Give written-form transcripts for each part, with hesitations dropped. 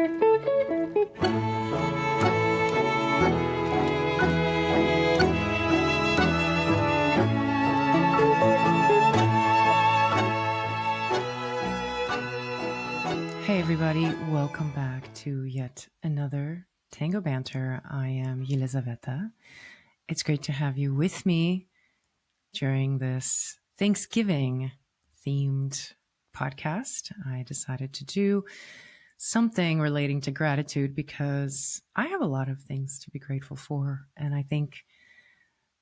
Hey everybody, welcome back to yet another Tango Banter. I am Yelizaveta. It's great to have you with me during this Thanksgiving themed podcast. I decided to do something relating to gratitude because I have a lot of things to be grateful for. And I think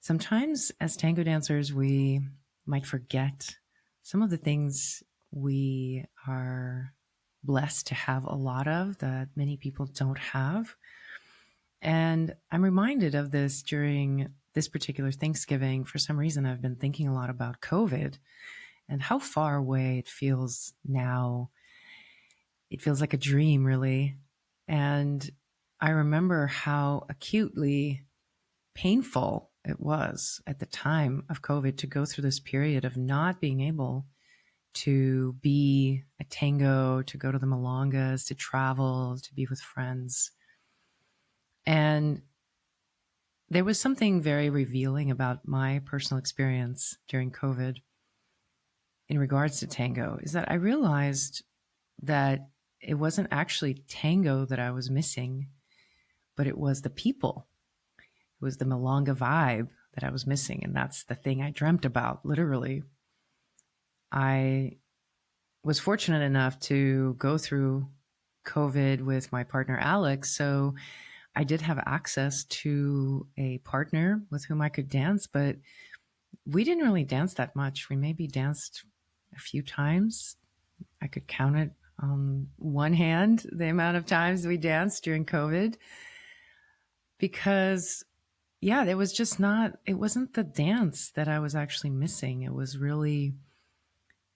sometimes as tango dancers, we might forget some of the things we are blessed to have a lot of that many people don't have. And I'm reminded of this during this particular Thanksgiving. For some reason, I've been thinking a lot about COVID and how far away it feels now. It feels like a dream, really. And I remember how acutely painful it was at the time of COVID to go through this period of not being able to be a tango, to go to the milongas, to travel, to be with friends. And there was something very revealing about my personal experience during COVID in regards to tango, is that I realized that it wasn't actually tango that I was missing, but it was the people. It was the milonga vibe that I was missing. And that's the thing I dreamt about, literally. I was fortunate enough to go through COVID with my partner, Alex. So I did have access to a partner with whom I could dance, but we didn't really dance that much. We maybe danced a few times. I could count it on one hand, the amount of times we danced during COVID, because there was just it wasn't the dance that I was actually missing. It was really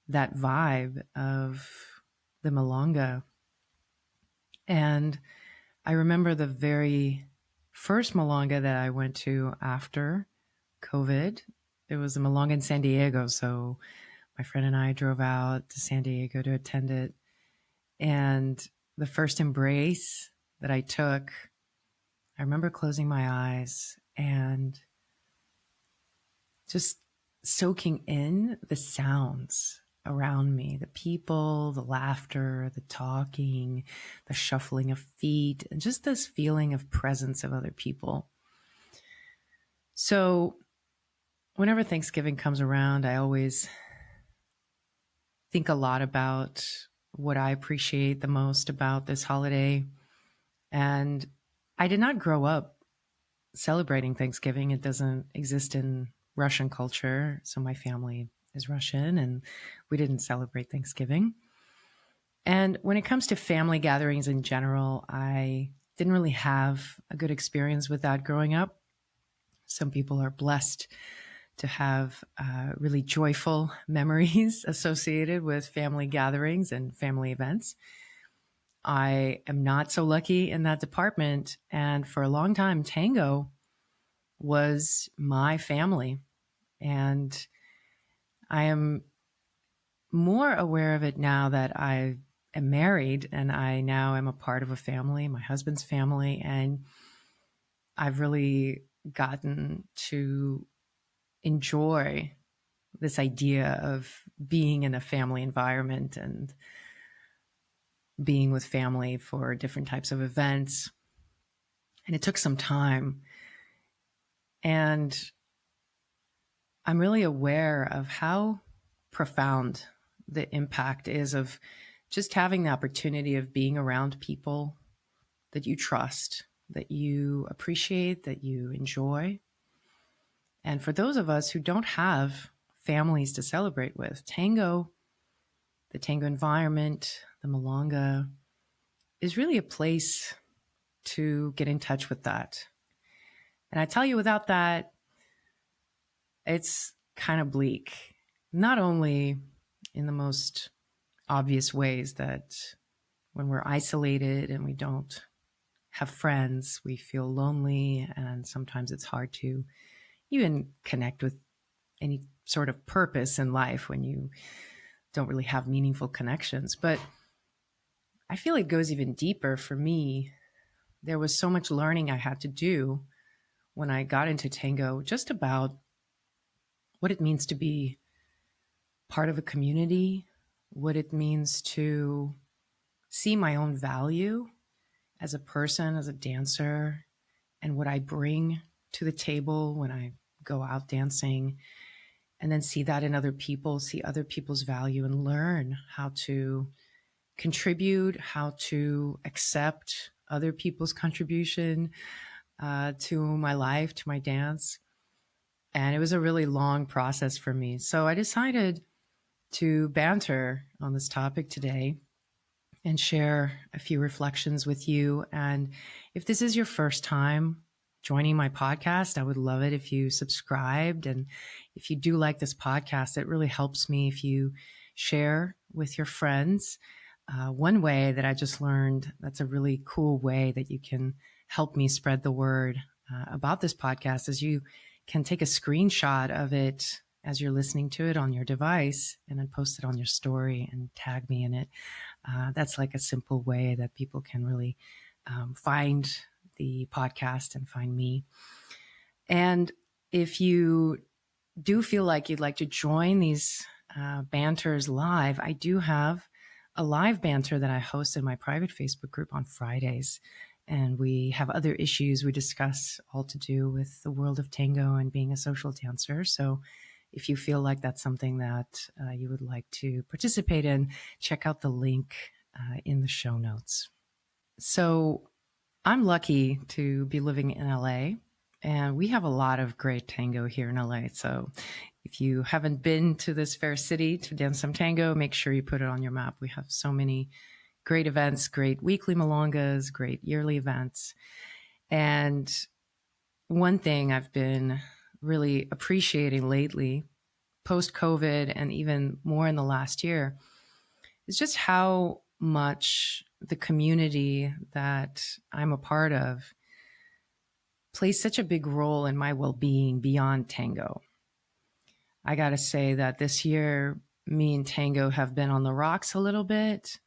that vibe of the milonga. And I remember the very first milonga that I went to after COVID. It was a milonga in San Diego. So my friend and I drove out to San Diego to attend it. And the first embrace that I took, I remember closing my eyes and just soaking in the sounds around me, the people, the laughter, the talking, the shuffling of feet, and just this feeling of presence of other people. So whenever Thanksgiving comes around, I always think a lot about what I appreciate the most about this holiday. And I did not grow up celebrating Thanksgiving. It doesn't exist in Russian culture. So my family is Russian and we didn't celebrate Thanksgiving. And when it comes to family gatherings in general, I didn't really have a good experience with that growing up. Some people are blessed to have really joyful memories associated with family gatherings and family events. I am not so lucky in that department. And for a long time, tango was my family. And I am more aware of it now that I am married and I now am a part of a family, my husband's family. And I've really gotten to enjoy this idea of being in a family environment and being with family for different types of events. And it took some time. And I'm really aware of how profound the impact is of just having the opportunity of being around people that you trust, that you appreciate, that you enjoy. And for those of us who don't have families to celebrate with, tango, the tango environment, the milonga, is really a place to get in touch with that. And I tell you, without that, it's kind of bleak, not only in the most obvious ways that when we're isolated and we don't have friends, we feel lonely, and sometimes it's hard to even connect with any sort of purpose in life when you don't really have meaningful connections. But I feel it goes even deeper for me. There was so much learning I had to do when I got into tango, just about what it means to be part of a community, what it means to see my own value as a person, as a dancer, and what I bring to the table when I go out dancing, and then see that in other people, see other people's value, and learn how to contribute, how to accept other people's contribution to my life, to my dance. And it was a really long process for me. So I decided to banter on this topic today and share a few reflections with you. And if this is your first time joining my podcast, I would love it if you subscribed. And if you do like this podcast, it really helps me if you share with your friends. One way that I just learned that's a really cool way that you can help me spread the word about this podcast is you can take a screenshot of it as you're listening to it on your device and then post it on your story and tag me in it. That's like a simple way that people can really find the podcast and find me. And if you do feel like you'd like to join these banters live, I do have a live banter that I host in my private Facebook group on Fridays. And we have other issues we discuss all to do with the world of tango and being a social dancer. So if you feel like that's something that you would like to participate in, check out the link in the show notes. So I'm lucky to be living in LA, and we have a lot of great tango here in LA. So if you haven't been to this fair city to dance some tango, make sure you put it on your map. We have so many great events, great weekly milongas, great yearly events. And one thing I've been really appreciating lately, post-COVID and even more in the last year, is just how much the community that I'm a part of plays such a big role in my well-being beyond tango. I got to say that this year, me and tango have been on the rocks a little bit.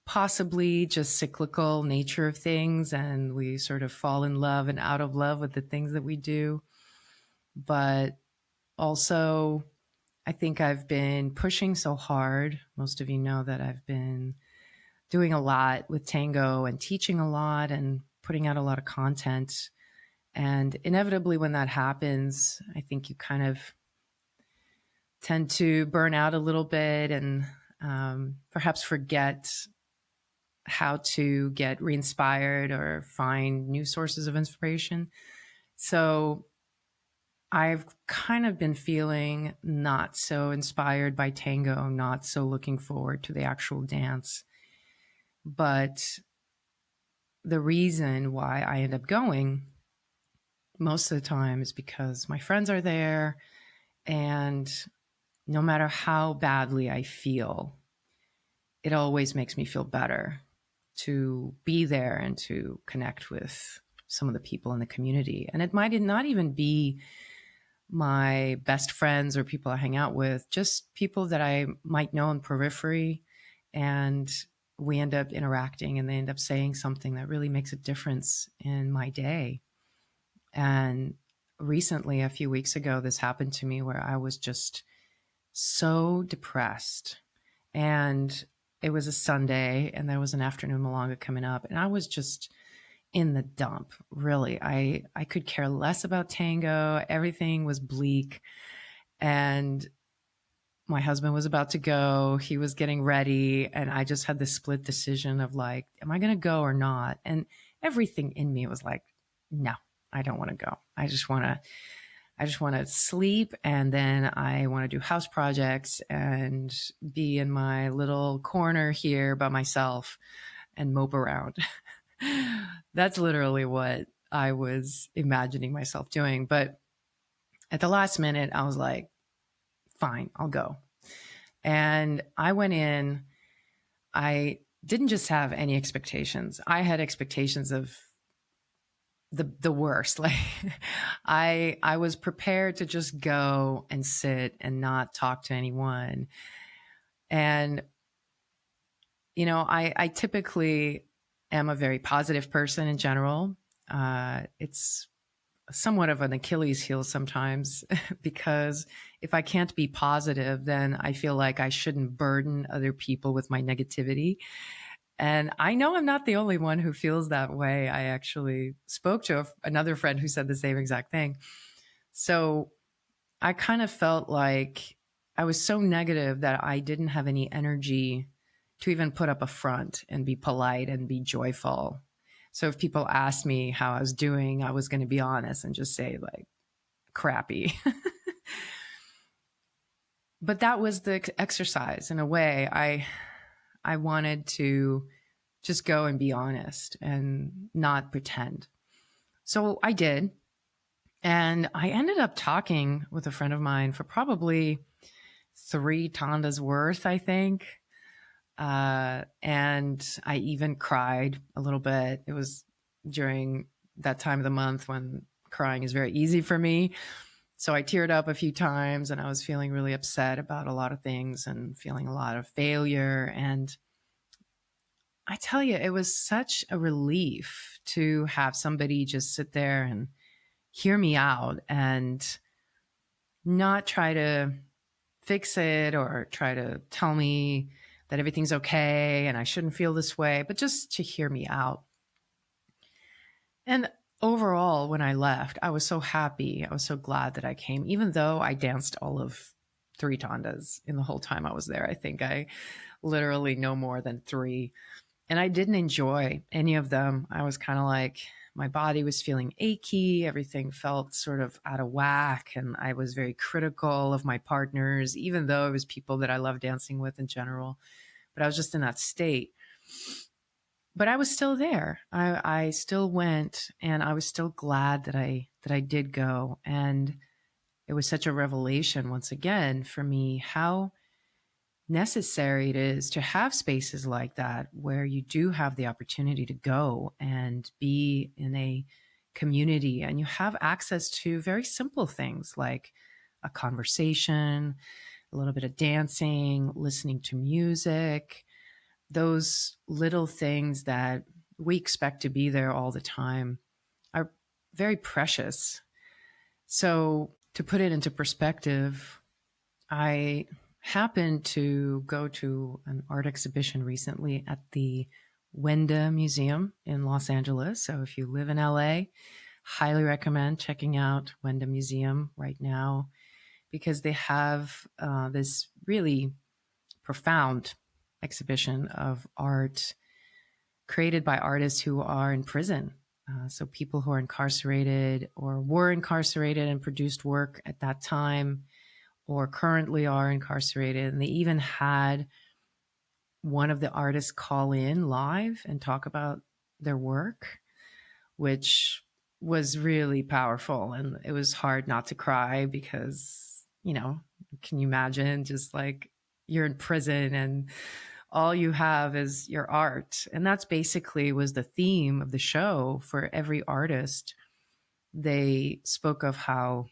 Possibly just cyclical nature of things, and we sort of fall in love and out of love with the things that we do. But also, I think I've been pushing so hard. Most of you know that I've been doing a lot with tango and teaching a lot and putting out a lot of content. And inevitably, when that happens, I think you kind of tend to burn out a little bit and perhaps forget how to get re-inspired or find new sources of inspiration. So I've kind of been feeling not so inspired by tango, not so looking forward to the actual dance. But the reason why I end up going most of the time is because my friends are there, and no matter how badly I feel, it always makes me feel better to be there and to connect with some of the people in the community. And it might not even be my best friends or people I hang out with, just people that I might know in periphery. And we end up interacting and they end up saying something that really makes a difference in my day. And recently, a few weeks ago, this happened to me where I was just so depressed. And it was a Sunday and there was an afternoon milonga coming up. And I was just in the dump, really. I could care less about tango. Everything was bleak. And my husband was about to go. He was getting ready. And I just had this split decision of like, am I going to go or not? And everything in me was like, no, I don't want to go. I just want to sleep, and then I want to do house projects and be in my little corner here by myself and mope around. That's literally what I was imagining myself doing. But at the last minute, I was like, fine, I'll go. And I went in. I didn't just have any expectations. I had expectations of the worst. Like I was prepared to just go and sit and not talk to anyone. And I typically am a very positive person in general. It's somewhat of an Achilles heel sometimes because if I can't be positive, then I feel like I shouldn't burden other people with my negativity. And I know I'm not the only one who feels that way. I actually spoke to another friend who said the same exact thing. So I kind of felt like I was so negative that I didn't have any energy to even put up a front and be polite and be joyful. So if people asked me how I was doing, I was going to be honest and just say, like, crappy. But that was the exercise in a way. I wanted to just go and be honest and not pretend. So I did. And I ended up talking with a friend of mine for probably 3 tandas worth, I think. And I even cried a little bit. It was during that time of the month when crying is very easy for me. So I teared up a few times and I was feeling really upset about a lot of things and feeling a lot of failure. And I tell you, it was such a relief to have somebody just sit there and hear me out and not try to fix it or try to tell me that everything's okay and I shouldn't feel this way, but just to hear me out. And overall, when I left, I was so happy. I was so glad that I came, even though I danced all of 3 tandas in the whole time I was there. I think I literally no more than 3. And I didn't enjoy any of them. I was kind of like, my body was feeling achy. Everything felt sort of out of whack. And I was very critical of my partners, even though it was people that I love dancing with in general. But I was just in that state. But I was still there. I still went, and I was still glad that I did go. And it was such a revelation once again for me how necessary it is to have spaces like that where you do have the opportunity to go and be in a community and you have access to very simple things like a conversation, a little bit of dancing, listening to music, those little things that we expect to be there all the time are very precious. So, to put it into perspective, I happened to go to an art exhibition recently at the Wenda Museum in Los Angeles. So if you live in LA, highly recommend checking out Wenda Museum right now because they have this really profound exhibition of art created by artists who are in prison. So people who are incarcerated or were incarcerated and produced work at that time or currently are incarcerated. And they even had one of the artists call in live and talk about their work, which was really powerful. And it was hard not to cry because, can you imagine just like you're in prison and all you have is your art. And that's basically was the theme of the show for every artist. They spoke of how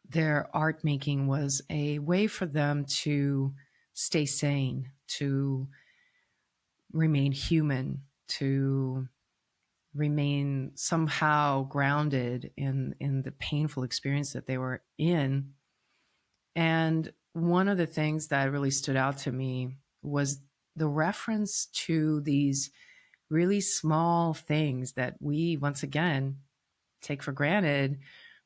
their art making was a way for them to stay sane, to remain human, to remain somehow grounded in the painful experience that they were in. And one of the things that really stood out to me was the reference to these really small things that we, once again, take for granted,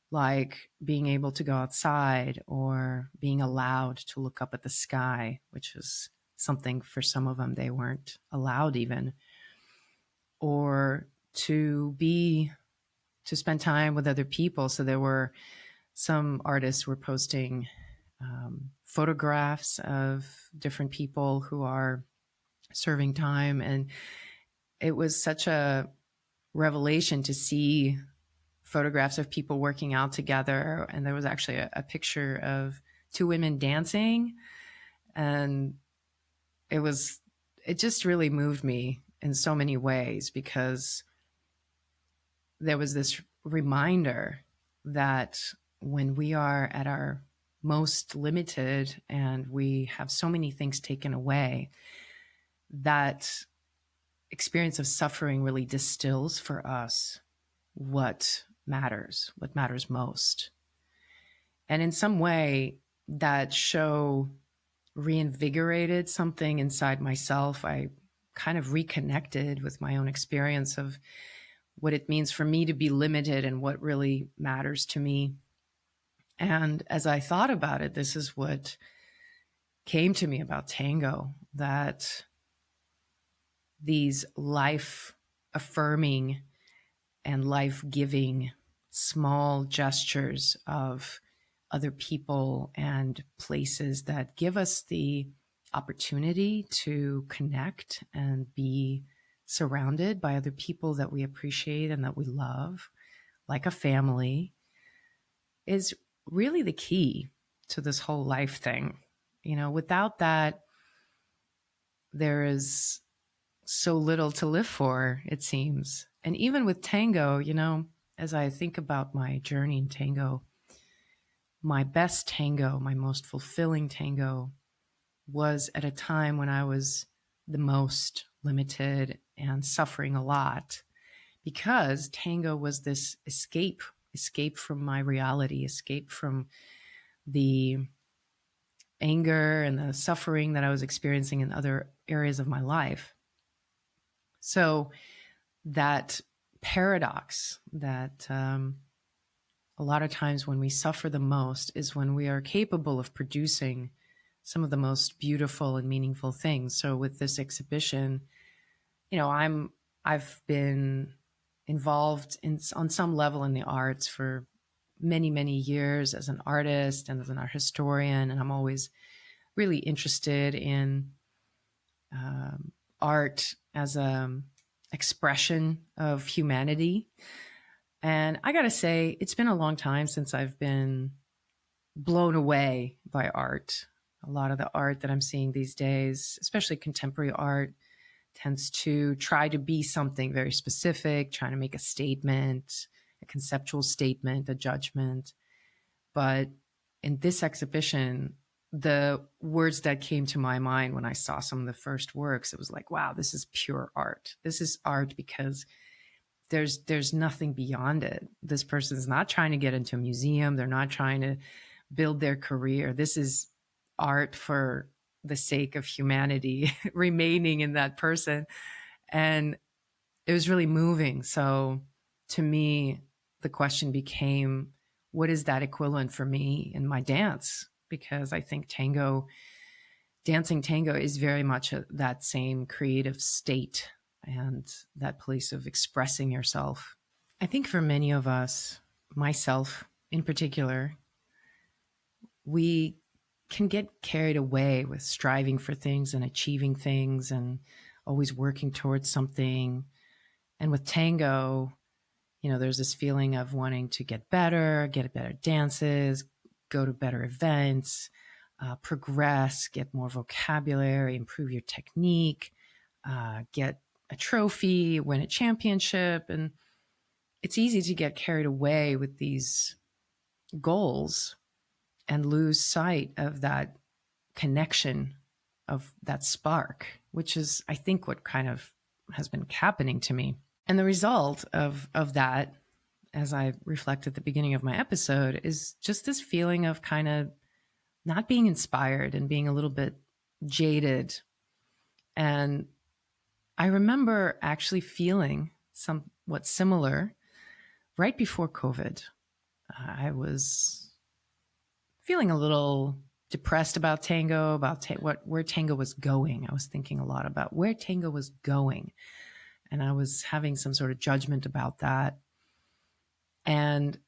like being able to go outside or being allowed to look up at the sky, which was something for some of them they weren't allowed even, or to spend time with other people. So there were some artists were posting photographs of different people who are serving time. And it was such a revelation to see photographs of people working out together. And there was actually a picture of 2 women dancing. And it just really moved me in so many ways because there was this reminder that when we are at our most limited and we have so many things taken away, that experience of suffering really distills for us what matters most. And in some way, that show reinvigorated something inside myself. I kind of reconnected with my own experience of what it means for me to be limited and what really matters to me. And as I thought about it, this is what came to me about tango, that these life affirming and life giving small gestures of other people and places that give us the opportunity to connect and be surrounded by other people that we appreciate and that we love, like a family, is really the key to this whole life thing. You know, without that, there is so little to live for, it seems. And even with tango, you know, as I think about my journey in tango, my best tango, my most fulfilling tango was at a time when I was the most limited and suffering a lot, because tango was this escape from my reality, escape from the anger and the suffering that I was experiencing in other areas of my life. So that paradox that a lot of times when we suffer the most is when we are capable of producing some of the most beautiful and meaningful things. So with this exhibition, you know, I've been involved in on some level in the arts for many, many years as an artist and as an art historian, and I'm always really interested in art as a expression of humanity. And I got to say, it's been a long time since I've been blown away by art. A lot of the art that I'm seeing these days, especially contemporary art, tends to try to be something very specific, trying to make a statement, a conceptual statement, a judgment. But in this exhibition, the words that came to my mind when I saw some of the first works, it was like, wow, this is pure art. This is art because there's nothing beyond it. This person is not trying to get into a museum. They're not trying to build their career. This is art for the sake of humanity remaining in that person. And it was really moving. So to me, the question became, what is that equivalent for me in my dance? Because I think dancing tango is very much that same creative state and that place of expressing yourself. I think for many of us, myself in particular, we can get carried away with striving for things and achieving things and always working towards something. And with tango, you know, there's this feeling of wanting to get better dances, go to better events, progress, get more vocabulary, improve your technique, get a trophy, win a championship. And it's easy to get carried away with these goals and lose sight of that connection, of that spark, which is, I think, what kind of has been happening to me. And the result of that, as I reflected at the beginning of my episode, is just this feeling of kind of not being inspired and being a little bit jaded. And I remember actually feeling somewhat similar right before COVID. I was feeling a little depressed about tango, about where tango was going. I was thinking a lot about where tango was going. And I was having some sort of judgment about that. And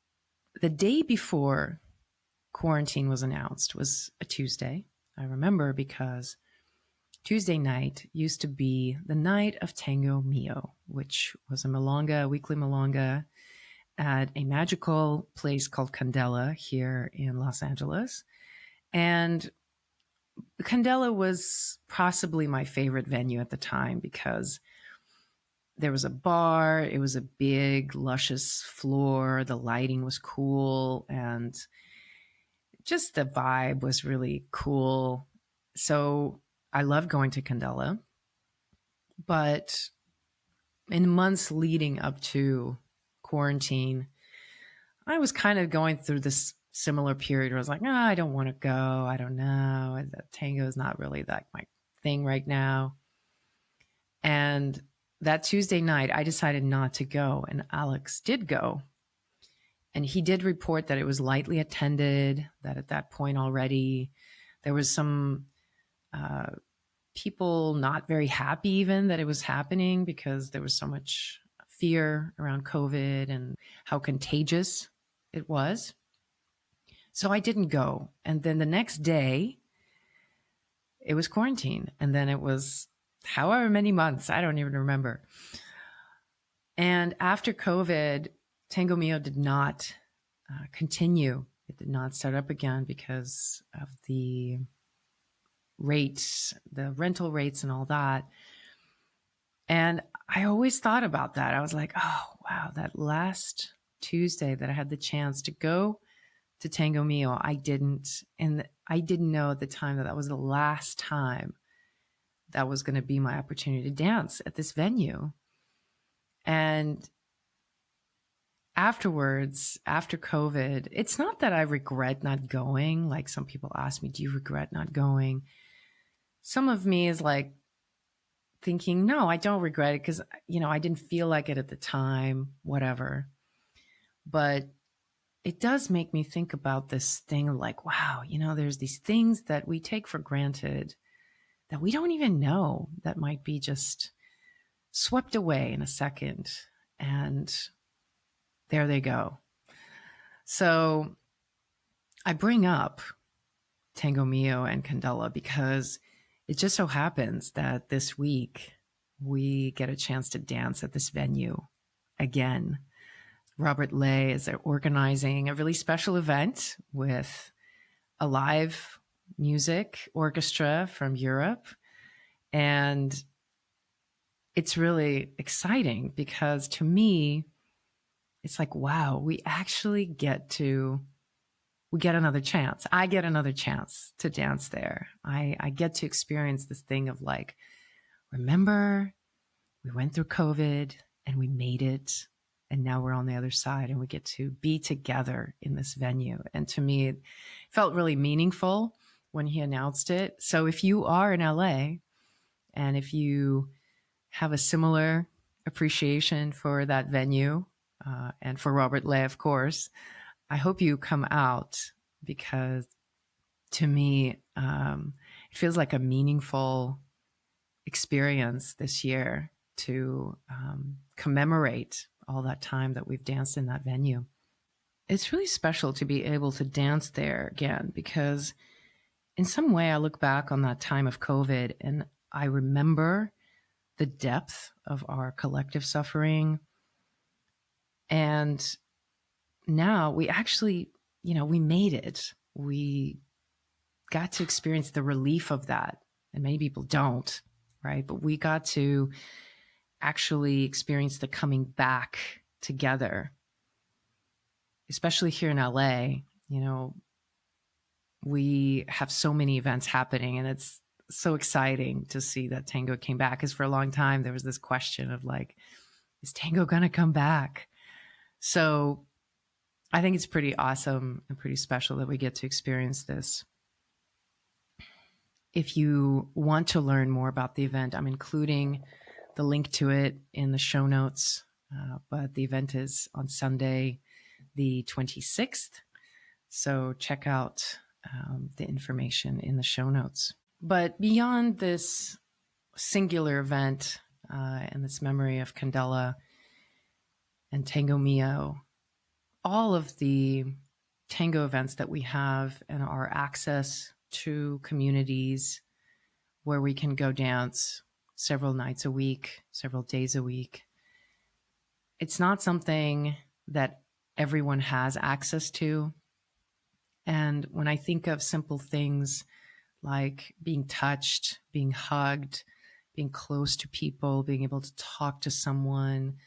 the day before quarantine was announced was a Tuesday. I remember because Tuesday night used to be the night of Tango Mio, which was a weekly milonga at a magical place called Candela here in Los Angeles. And Candela was possibly my favorite venue at the time because there was a bar, it was a big, luscious floor, the lighting was cool, and just the vibe was really cool. So I loved going to Candela. But in months leading up to quarantine, I was kind of going through this similar period where I was like, I don't want to go. I don't know. Tango is not really like my thing right now. And that Tuesday night, I decided not to go. And Alex did go. And he did report that it was lightly attended, that at that point already there was some people not very happy even that it was happening because there was so much fear around COVID and how contagious it was. So I didn't go. And then the next day, it was quarantine. And then it was however many months, I don't even remember. And after COVID, Tango Mio did not continue. It did not start up again because of the rates, the rental rates and all that. And I always thought about that. I was like, oh, wow, that last Tuesday that I had the chance to go to Tango Mio, I didn't know at the time that was the last time that was going to be my opportunity to dance at this venue. And afterwards, after COVID, it's not that I regret not going. Like some people ask me, do you regret not going? Some of me is like thinking, no, I don't regret it because, I didn't feel like it at the time, whatever. But it does make me think about this thing of like, wow, there's these things that we take for granted that we don't even know that might be just swept away in a second. And there they go. So I bring up Tango Mio and Candela because it just so happens that this week we get a chance to dance at this venue again. Robert Lay is organizing a really special event with a live music orchestra from Europe. And it's really exciting because to me, it's like, wow, we get another chance. I get another chance to dance there. I get to experience this thing of like, remember, we went through COVID and we made it. And now we're on the other side and we get to be together in this venue. And to me, it felt really meaningful when he announced it. So if you are in LA and if you have a similar appreciation for that venue and for Robert Lay, of course, I hope you come out because to me, it feels like a meaningful experience this year to commemorate all that time that we've danced in that venue. It's really special to be able to dance there again because in some way I look back on that time of COVID and I remember the depth of our collective suffering. And now we actually, we made it. We got to experience the relief of that. And many people don't, right? But we got to actually experience the coming back together, especially here in LA. We have so many events happening and it's so exciting to see that Tango came back. Because for a long time, there was this question of like, is Tango going to come back? So I think it's pretty awesome and pretty special that we get to experience this. If you want to learn more about the event, I'm including the link to it in the show notes. But the event is on Sunday, the 26th. So check out the information in the show notes. But beyond this singular event and this memory of Candela and Tango Mio, all of the tango events that we have and our access to communities where we can go dance several nights a week, several days a week. It's not something that everyone has access to. And when I think of simple things like being touched, being hugged, being close to people, being able to talk to someone,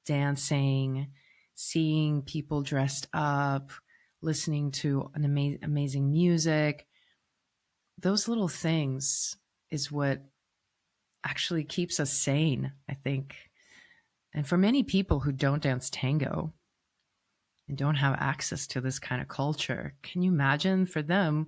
dancing, seeing people dressed up, listening to an amazing music, those little things is what actually keeps us sane, I think. And for many people who don't dance tango and don't have access to this kind of culture, can you imagine for them,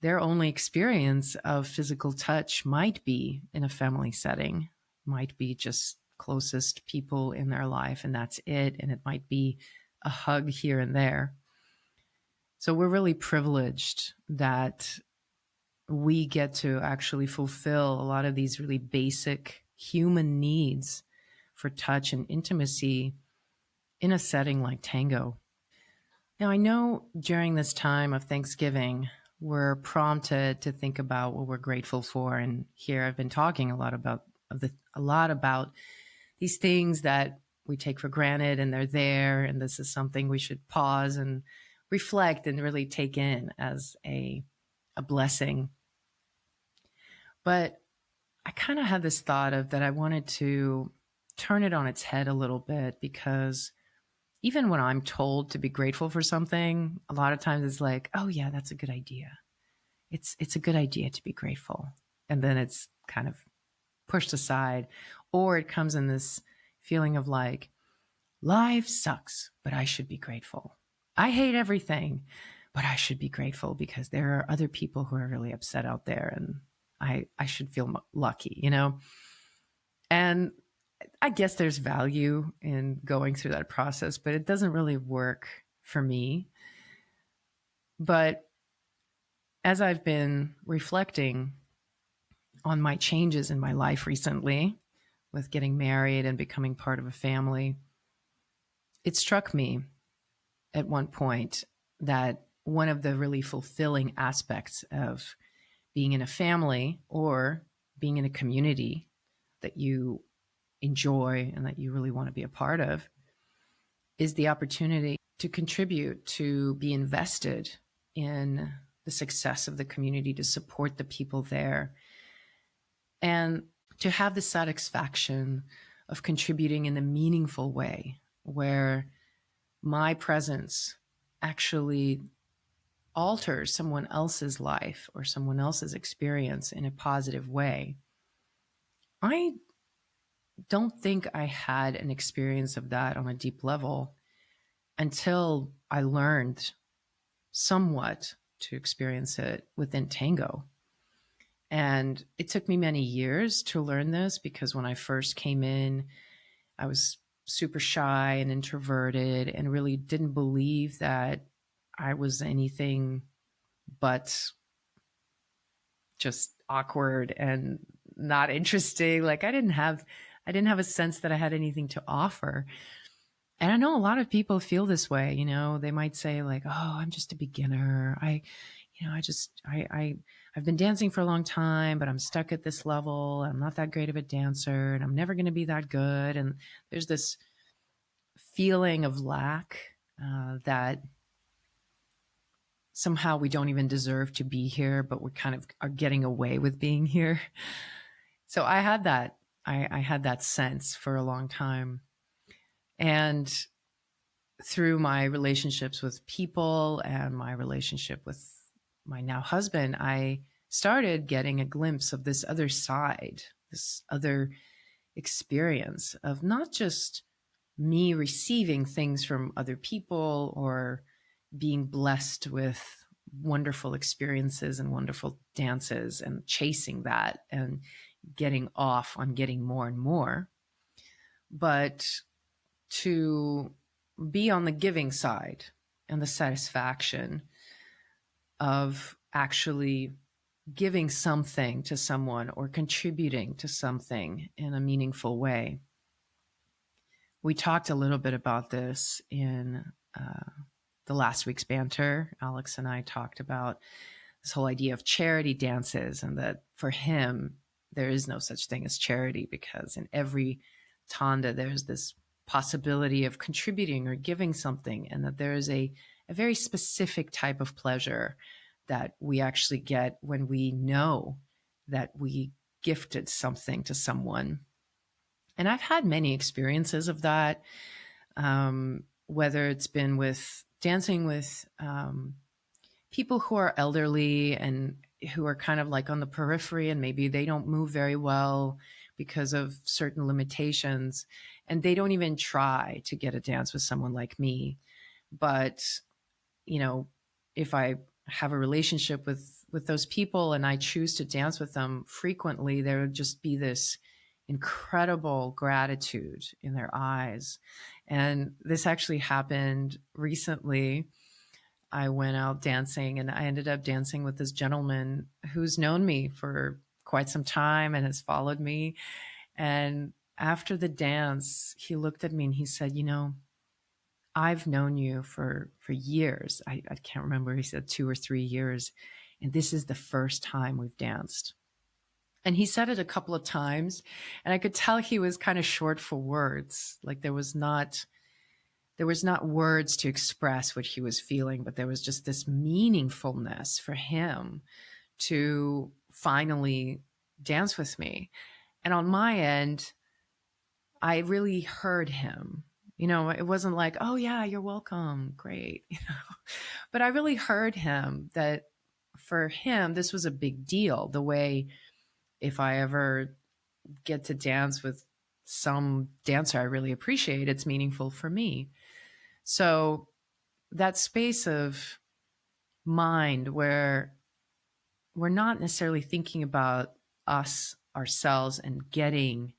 their only experience of physical touch might be in a family setting, might be just closest people in their life, and that's it. And it might be a hug here and there. So we're really privileged that we get to actually fulfill a lot of these really basic human needs for touch and intimacy in a setting like tango. Now, I know during this time of Thanksgiving, we're prompted to think about what we're grateful for. And here I've been talking a lot about these things that we take for granted and they're there. And this is something we should pause and reflect and really take in as a blessing. But I kind of had this thought of that I wanted to turn it on its head a little bit, because even when I'm told to be grateful for something, a lot of times it's like, oh yeah, that's a good idea. It's a good idea to be grateful. And then it's kind of pushed aside, or it comes in this feeling of like, life sucks, but I should be grateful. I hate everything, but I should be grateful because there are other people who are really upset out there, and I should feel lucky, you know? And I guess there's value in going through that process, but it doesn't really work for me. But as I've been reflecting on my changes in my life recently, with getting married and becoming part of a family, it struck me at one point that one of the really fulfilling aspects of being in a family or being in a community that you enjoy and that you really want to be a part of is the opportunity to contribute, to be invested in the success of the community, to support the people there, and to have the satisfaction of contributing in a meaningful way where my presence actually alters someone else's life or someone else's experience in a positive way. I don't think I had an experience of that on a deep level until I learned somewhat to experience it within tango. And it took me many years to learn this, because when I first came in, I was super shy and introverted and really didn't believe that I was anything but just awkward and not interesting. Like I didn't have a sense that I had anything to offer. And I know a lot of people feel this way, you know, they might say like, oh, I'm just a beginner. I've been dancing for a long time, but I'm stuck at this level. I'm not that great of a dancer and I'm never going to be that good. And there's this feeling of lack that somehow we don't even deserve to be here, but we kind of are getting away with being here. So I had that. I had that sense for a long time. And through my relationships with people and my relationship with my now husband, I started getting a glimpse of this other side, this other experience of not just me receiving things from other people or being blessed with wonderful experiences and wonderful dances and chasing that and getting off on getting more and more, but to be on the giving side and the satisfaction of actually giving something to someone or contributing to something in a meaningful way. We talked a little bit about this in the last week's banter. Alex and I talked about this whole idea of charity dances, and that for him, there is no such thing as charity, because in every tanda, there's this possibility of contributing or giving something, and that there is a very specific type of pleasure that we actually get when we know that we gifted something to someone. And I've had many experiences of that, whether it's been with dancing with people who are elderly and who are kind of like on the periphery and maybe they don't move very well because of certain limitations, and they don't even try to get a dance with someone like me. But, you know, if I have a relationship with those people and I choose to dance with them frequently, there would just be this incredible gratitude in their eyes. And this actually happened recently. I went out dancing and I ended up dancing with this gentleman who's known me for quite some time and has followed me. And after the dance, he looked at me and he said, "You know, I've known you for years. I can't remember. He said 2 or 3 years. And this is the first time we've danced." And he said it a couple of times. And I could tell he was kind of short for words. Like there was not words to express what he was feeling, but there was just this meaningfulness for him to finally dance with me. And on my end, I really heard him. It wasn't like, "Oh yeah, you're welcome. Great." But I really heard him that for him, this was a big deal. The way if I ever get to dance with some dancer I really appreciate, it's meaningful for me. So that space of mind where we're not necessarily thinking about us, ourselves, and getting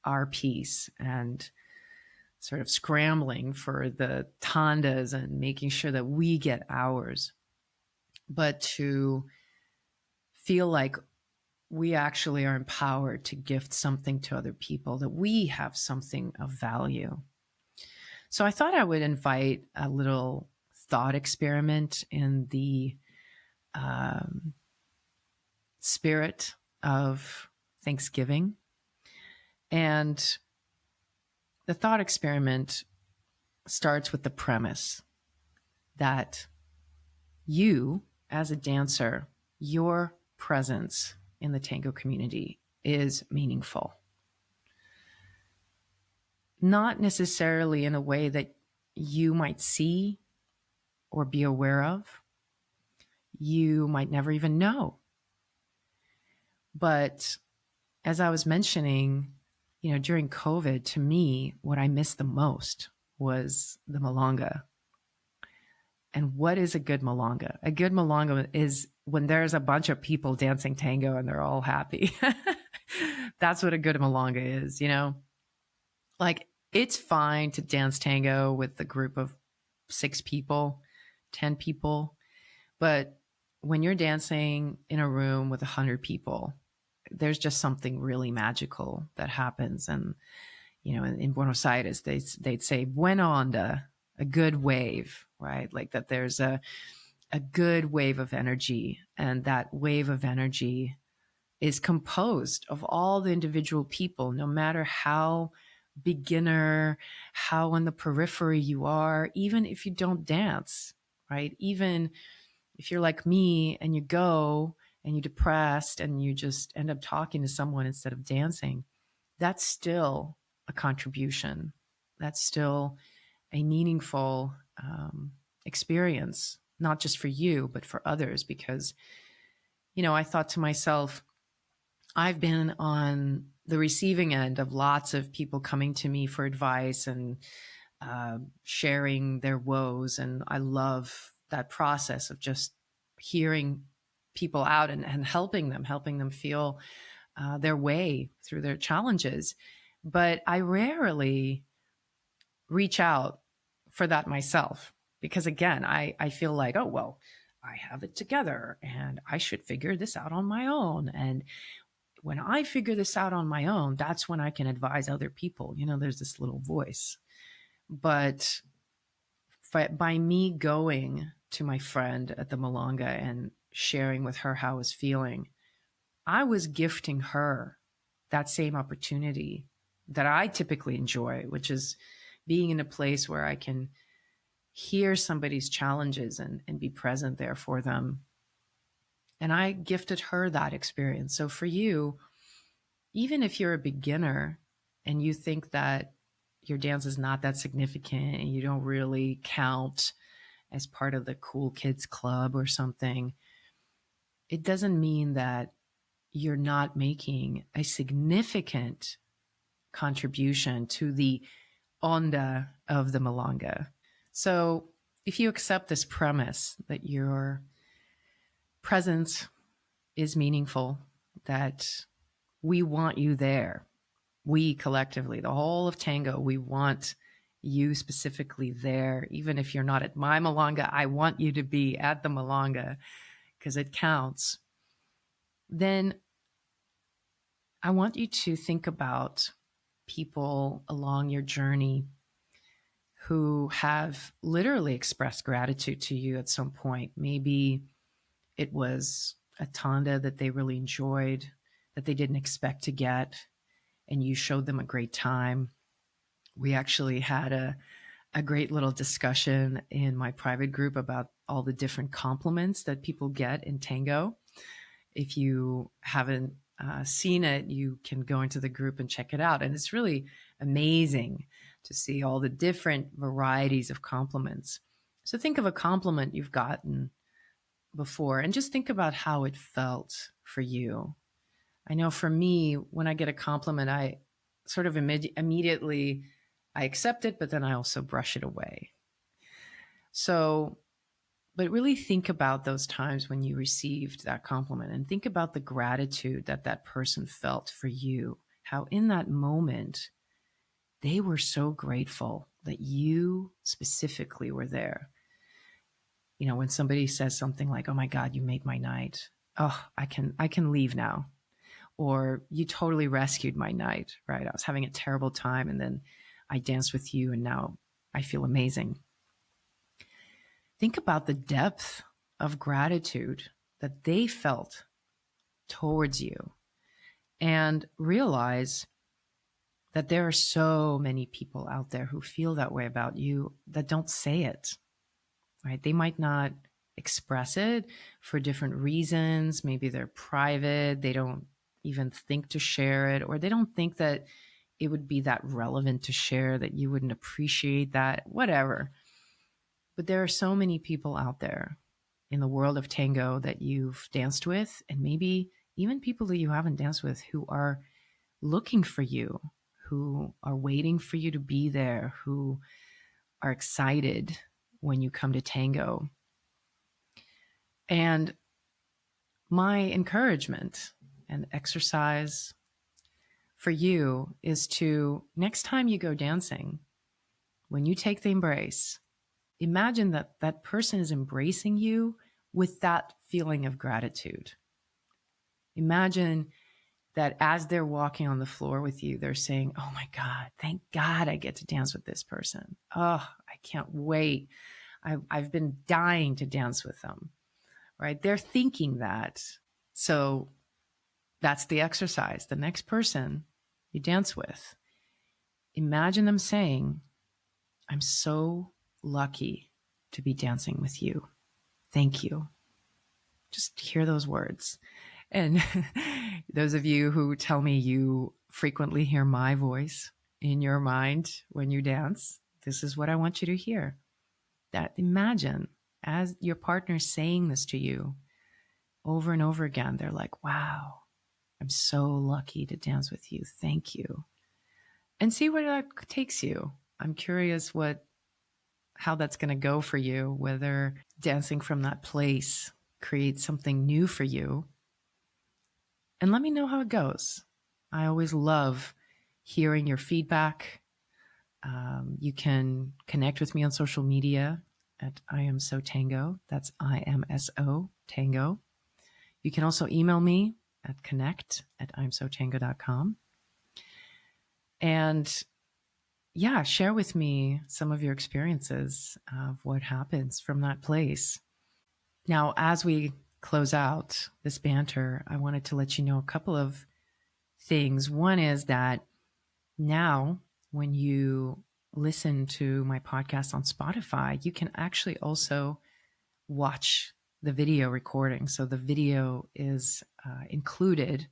our piece and sort of scrambling for the tandas and making sure that we get ours, but to feel like we actually are empowered to gift something to other people, that we have something of value. So I thought I would invite a little thought experiment in the spirit of Thanksgiving. And the thought experiment starts with the premise that you, as a dancer, your presence in the tango community is meaningful. Not necessarily in a way that you might see or be aware of. You might never even know. But as I was mentioning, during COVID, to me, what I missed the most was the milonga. And what is a good milonga? A good milonga is when there's a bunch of people dancing tango and they're all happy. That's what a good milonga is, Like, it's fine to dance tango with a group of 6 people, 10 people. But when you're dancing in a room with 100 people, there's just something really magical that happens. And, in Buenos Aires, they'd say buena onda, a good wave, right? Like that there's a good wave of energy. And that wave of energy is composed of all the individual people, no matter how beginner, how on the periphery you are, even if you don't dance, right? Even if you're like me and you go and you're depressed and you just end up talking to someone instead of dancing, that's still a contribution. That's still a meaningful experience, not just for you, but for others. Because, I thought to myself, I've been on the receiving end of lots of people coming to me for advice and sharing their woes. And I love that process of just hearing people out and helping them feel their way through their challenges. But I rarely reach out for that myself because, again, I feel like, oh, well, I have it together and I should figure this out on my own. And when I figure this out on my own, that's when I can advise other people. There's this little voice. But by me going to my friend at the milonga and sharing with her how I was feeling, I was gifting her that same opportunity that I typically enjoy, which is being in a place where I can hear somebody's challenges and be present there for them. And I gifted her that experience. So for you, even if you're a beginner and you think that your dance is not that significant and you don't really count as part of the cool kids club or something, it doesn't mean that you're not making a significant contribution to the onda of the Malanga. So if you accept this premise that your presence is meaningful, that we want you there, we collectively, the whole of Tango, we want you specifically there. Even if you're not at my Malanga, I want you to be at the Malanga because it counts. Then I want you to think about people along your journey who have literally expressed gratitude to you at some point. Maybe it was a tanda that they really enjoyed, that they didn't expect to get, and you showed them a great time. We actually had a great little discussion in my private group about all the different compliments that people get in tango. If you haven't seen it, you can go into the group and check it out. And it's really amazing to see all the different varieties of compliments. So think of a compliment you've gotten before and just think about how it felt for you. I know for me, when I get a compliment, I sort of immediately I accept it, but then I also brush it away. So, but really think about those times when you received that compliment and think about the gratitude that that person felt for you. How in that moment, they were so grateful that you specifically were there. You know, when somebody says something like, "Oh my God, you made my night. Oh, I can leave now." Or "You totally rescued my night," right? I was having a terrible time and then I danced with you and now I feel amazing. Think about the depth of gratitude that they felt towards you and realize that there are so many people out there who feel that way about you that don't say it, right? They might not express it for different reasons. Maybe they're private. They don't even think to share it, or they don't think that it would be that relevant to share, that you wouldn't appreciate that, whatever. But there are so many people out there in the world of tango that you've danced with, and maybe even people that you haven't danced with who are looking for you, who are waiting for you to be there, who are excited when you come to tango. And my encouragement and exercise for you is to, next time you go dancing, when you take the embrace, imagine that that person is embracing you with that feeling of gratitude. Imagine that as they're walking on the floor with you, they're saying, "Oh my God, thank God I get to dance with this person. Oh, I can't wait. I've been dying to dance with them," right? They're thinking that. So that's the exercise. The next person you dance with, imagine them saying, "I'm so lucky to be dancing with you. Thank you." Just hear those words. And those of you who tell me you frequently hear my voice in your mind when you dance, this is what I want you to hear. That imagine as your partner saying this to you over and over again, they're like, "Wow, I'm so lucky to dance with you. Thank you." And see where that takes you. I'm curious how that's going to go for you, whether dancing from that place creates something new for you. And let me know how it goes. I always love hearing your feedback. You can connect with me on social media at I am so tango. That's IMSO tango. You can also email me at connect@imsotango.com. And yeah, share with me some of your experiences of what happens from that place. Now, as we close out this banter, I wanted to let you know a couple of things. One is that now when you listen to my podcast on Spotify, you can actually also watch the video recording. So the video is included.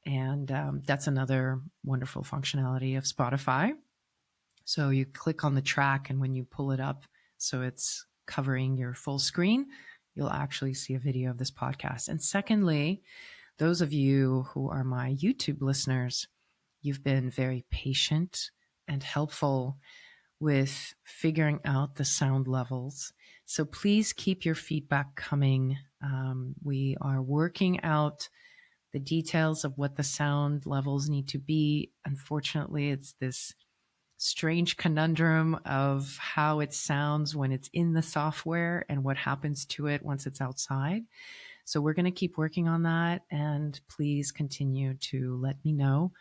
And that's another wonderful functionality of Spotify. So you click on the track, and when you pull it up, so it's covering your full screen, you'll actually see a video of this podcast. And secondly, those of you who are my YouTube listeners, you've been very patient and helpful with figuring out the sound levels. So please keep your feedback coming. We are working out the details of what the sound levels need to be. Unfortunately, it's this strange conundrum of how it sounds when it's in the software and what happens to it once it's outside. So we're going to keep working on that, and please continue to let me know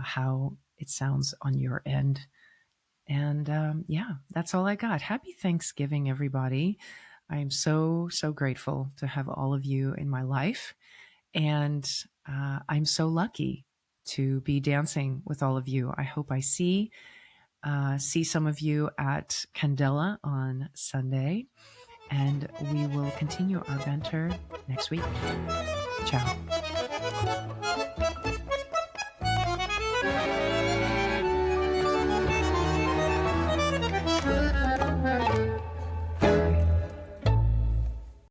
how it sounds on your end. And yeah, that's all I got. Happy Thanksgiving, everybody. I am so, so grateful to have all of you in my life. And I'm so lucky to be dancing with all of you. I hope I see some of you at Candela on Sunday. And we will continue our banter next week. Ciao.